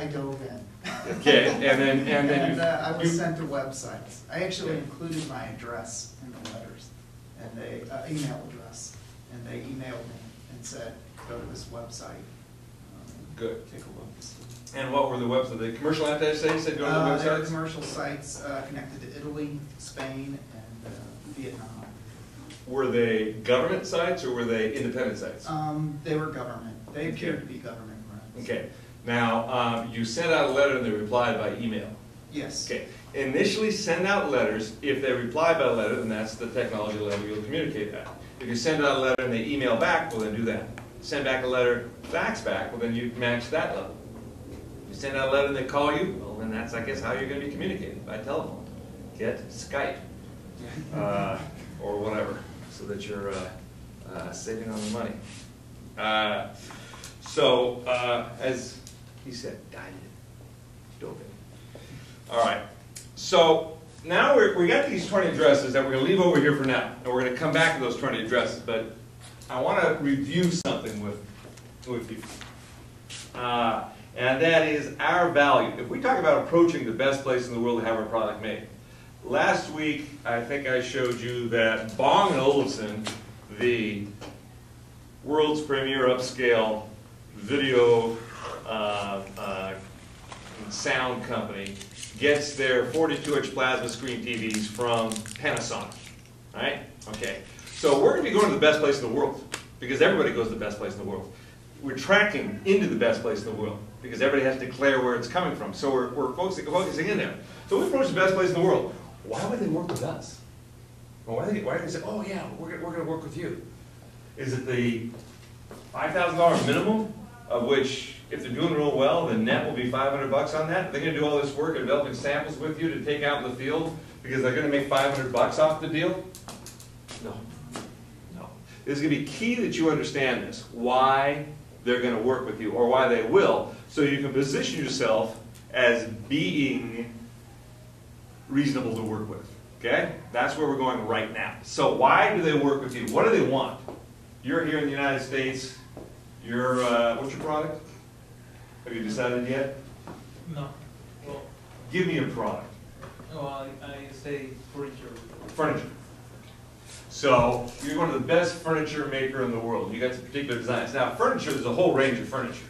dove in. Okay, and then And I was sent to websites. I actually included my address in the letters, and they, email address, and they emailed me and said, go to this website. Good. Take a look. And what were the websites? The commercial anti-state said go to the There are websites? commercial sites connected to Italy, Spain, and Vietnam. Were they government sites or were they independent sites? They were government. They appeared to be government run. Okay. Now, you sent out a letter and they replied by email. Yes. Okay. Initially send out letters. If they reply by letter, then that's the technology level you'll communicate at. If you send out a letter and they email back, well then do that. Send back a letter, fax back, well then you match that level. If you send out a letter and they call you, well then that's, I guess, how you're going to be communicating, by telephone. Get Skype. Or whatever, so that you're saving on the money. As he said, guided, dove in. All right, so now we got these 20 addresses that we're going to leave over here for now, and we're going to come back to those 20 addresses, but I want to review something with you. And that is our value. If we talk about approaching the best place in the world to have our product made, last week, I think I showed you that Bang & Olufsen, the world's premier upscale video sound company, gets their 42-inch plasma screen TVs from Panasonic. Right? Okay. So we're going to be going to the best place in the world, because everybody goes to the best place in the world. We're tracking into the best place in the world, because everybody has to declare where it's coming from. So we're focusing in there. So we approach the best place in the world. Why would they work with us? Well, why do they say, oh yeah, we're going to work with you? Is it the $5,000 minimum, of which, if they're doing real well, the net will be $500 on that? They're going to do all this work of developing samples with you to take out in the field because they're going to make $500 off the deal? No. No. It's going to be key that you understand this, why they're going to work with you, or why they will, so you can position yourself as being reasonable to work with. Okay? That's where we're going right now. So why do they work with you? What do they want? You're here in the United States. You're, what's your product? Have you decided yet? No. Well, Give me a product. well I say furniture. Furniture. So you're one of the best furniture maker in the world. You got some particular designs. Now furniture, there's a whole range of furniture.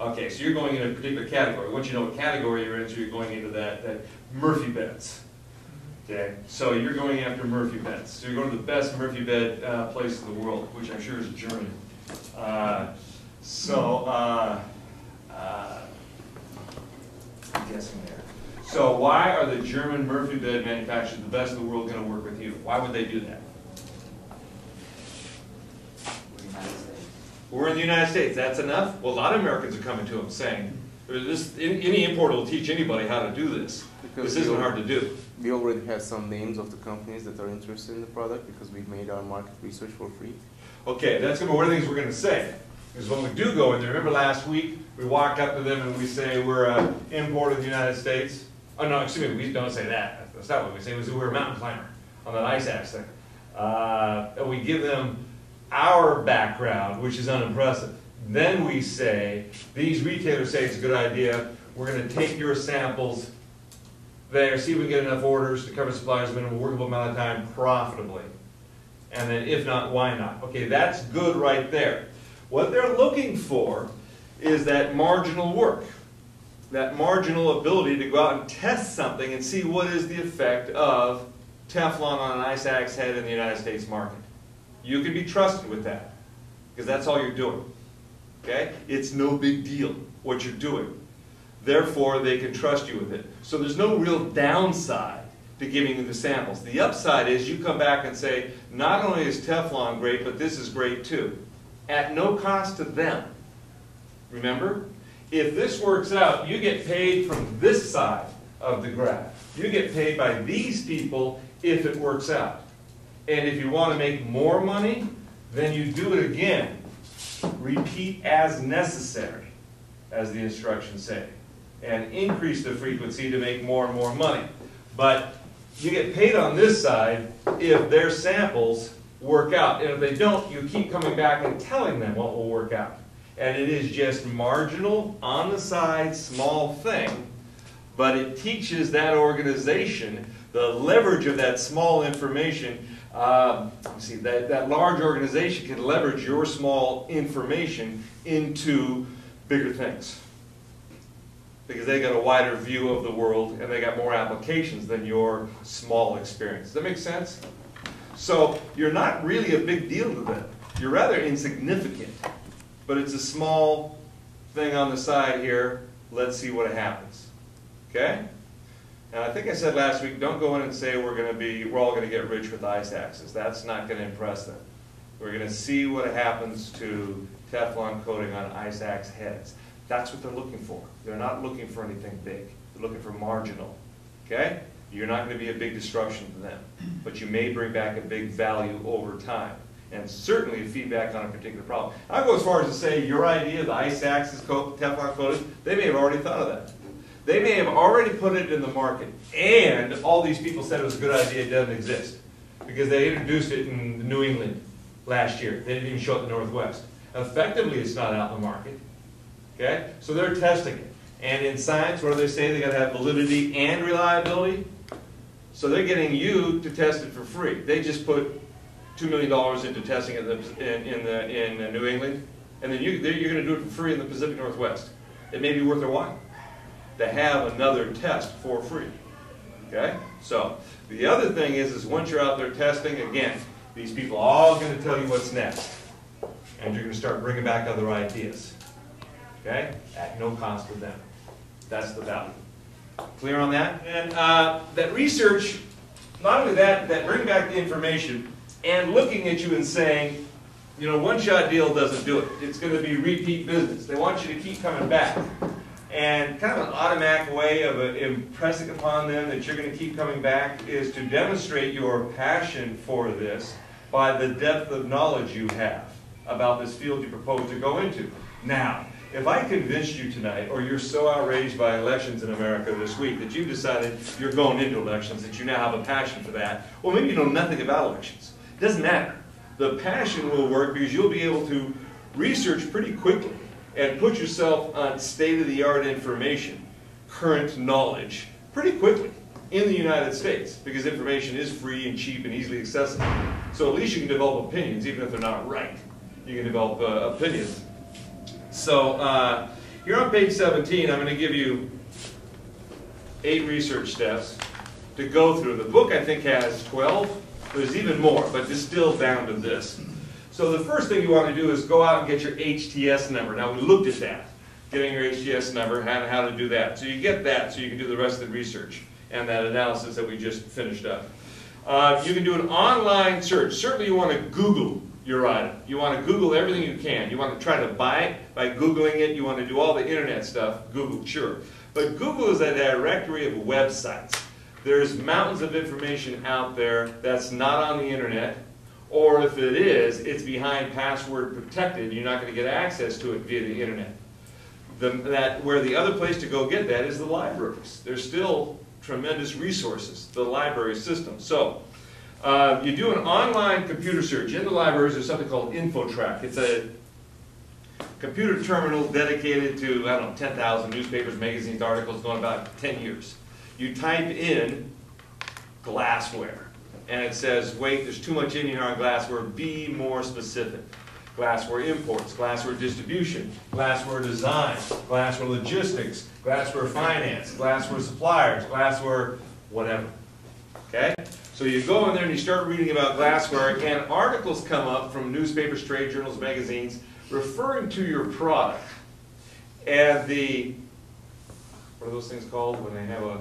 Okay, so you're going in a particular category. Once you know what category you're in, so you're going into that Murphy beds. Okay, so you're going after Murphy beds. So you're going to the best Murphy bed place in the world, which I'm sure is Germany. I'm guessing there. So why are the German Murphy bed manufacturers, the best in the world, going to work with you? Why would they do that? We're in the United States. That's enough? Well, a lot of Americans are coming to them saying, any importer will teach anybody how to do this. This isn't hard to do. We already have some names of the companies that are interested in the product because we've made our market research for free. Okay, that's going to be one of the things we're going to say. Because when we do go in there, remember last week, we walk up to them and we say we're an importer of the United States. Oh no, excuse me, we don't say that. That's not what we say. We say we're a mountain climber on that ice axe thing. And we give them our background, which is unimpressive. Then we say, these retailers say it's a good idea. We're going to take your samples there, see if we can get enough orders to cover suppliers minimum workable amount of time profitably. And then if not, why not? Okay, that's good right there. What they're looking for is that marginal work, that marginal ability to go out and test something and see what is the effect of Teflon on an ice axe head in the United States market. You can be trusted with that, because that's all you're doing. Okay? It's no big deal what you're doing. Therefore, they can trust you with it. So there's no real downside to giving you the samples. The upside is you come back and say, not only is Teflon great, but this is great too. At no cost to them. Remember? If this works out, you get paid from this side of the graph. You get paid by these people if it works out. And if you want to make more money, then you do it again. Repeat as necessary, as the instructions say, and increase the frequency to make more and more money. But you get paid on this side if their samples work out. And if they don't, you keep coming back and telling them what will work out. And it is just marginal, on the side, small thing, but it teaches that organization the leverage of that small information. See, that large organization can leverage your small information into bigger things, because they got a wider view of the world and they got more applications than your small experience. Does that make sense? So you're not really a big deal to them. You're rather insignificant, but it's a small thing on the side here. Let's see what happens. Okay? And I think I said last week, don't go in and say we're all going to get rich with ice axes. That's not going to impress them. We're going to see what happens to Teflon coating on ice axe heads. That's what they're looking for. They're not looking for anything big. They're looking for marginal. Okay? You're not going to be a big disruption to them, but you may bring back a big value over time, and certainly feedback on a particular problem. I'll go as far as to say your idea, the ice axes Teflon coated, they may have already thought of that. They may have already put it in the market, and all these people said it was a good idea, it doesn't exist, because they introduced it in New England last year. They didn't even show it in the Northwest. Effectively, it's not out in the market. Okay? So they're testing it. And in science, what do they say? They got to have validity and reliability. So they're getting you to test it for free. They just put $2 million into testing it in New England, and then you're going to do it for free in the Pacific Northwest. It may be worth their while to have another test for free. Okay? So the other thing is once you're out there testing, again, these people are all going to tell you what's next, and you're going to start bringing back other ideas. Okay? At no cost to them. That's the value. Clear on that? And that research, not only that bring back the information and looking at you and saying, you know, one-shot deal doesn't do it. It's going to be repeat business. They want you to keep coming back. And kind of an automatic way of impressing upon them that you're going to keep coming back is to demonstrate your passion for this by the depth of knowledge you have about this field you propose to go into. Now, if I convinced you tonight, or you're so outraged by elections in America this week that you've decided you're going into elections, that you now have a passion for that, well, maybe you know nothing about elections. It doesn't matter. The passion will work because you'll be able to research pretty quickly and put yourself on state-of-the-art information, current knowledge, pretty quickly in the United States, because information is free and cheap and easily accessible. So at least you can develop opinions, even if they're not right. You can develop opinions. So here on page 17, I'm going to give you 8 research steps to go through. The book, I think, has 12. There's even more, but distilled down to this. So the first thing you want to do is go out and get your HTS number. Now, we looked at that, getting your HTS number, and how to do that. So you get that so you can do the rest of the research and that analysis that we just finished up. You can do an online search. Certainly you want to Google your item. You want to Google everything you can. You want to try to buy it by Googling it. You want to do all the internet stuff. Google, sure. But Google is a directory of websites. There's mountains of information out there that's not on the internet, or if it is, it's behind password protected. You're not going to get access to it via the internet. Where the other place to go get that is the libraries. There's still tremendous resources, the library system. So you do an online computer search. In the libraries, there's something called InfoTrack. It's a computer terminal dedicated to, I don't know, 10,000 newspapers, magazines, articles going about 10 years. You type in glassware, and it says, wait, there's too much in here on glassware, be more specific. Glassware imports, glassware distribution, glassware design, glassware logistics, glassware finance, glassware suppliers, glassware whatever. Okay? So you go in there and you start reading about glassware, and articles come up from newspapers, trade journals, magazines, referring to your product. And the, what are those things called when they have a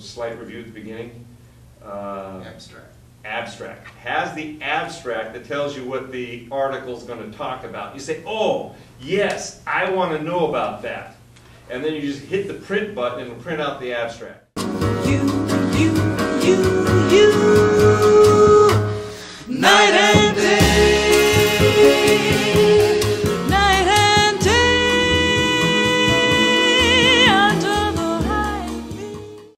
slight review at the beginning? Abstract. Abstract. Has the abstract that tells you what the article is going to talk about. You say, oh, yes, I want to know about that. And then you just hit the print button and it'll print out the abstract. You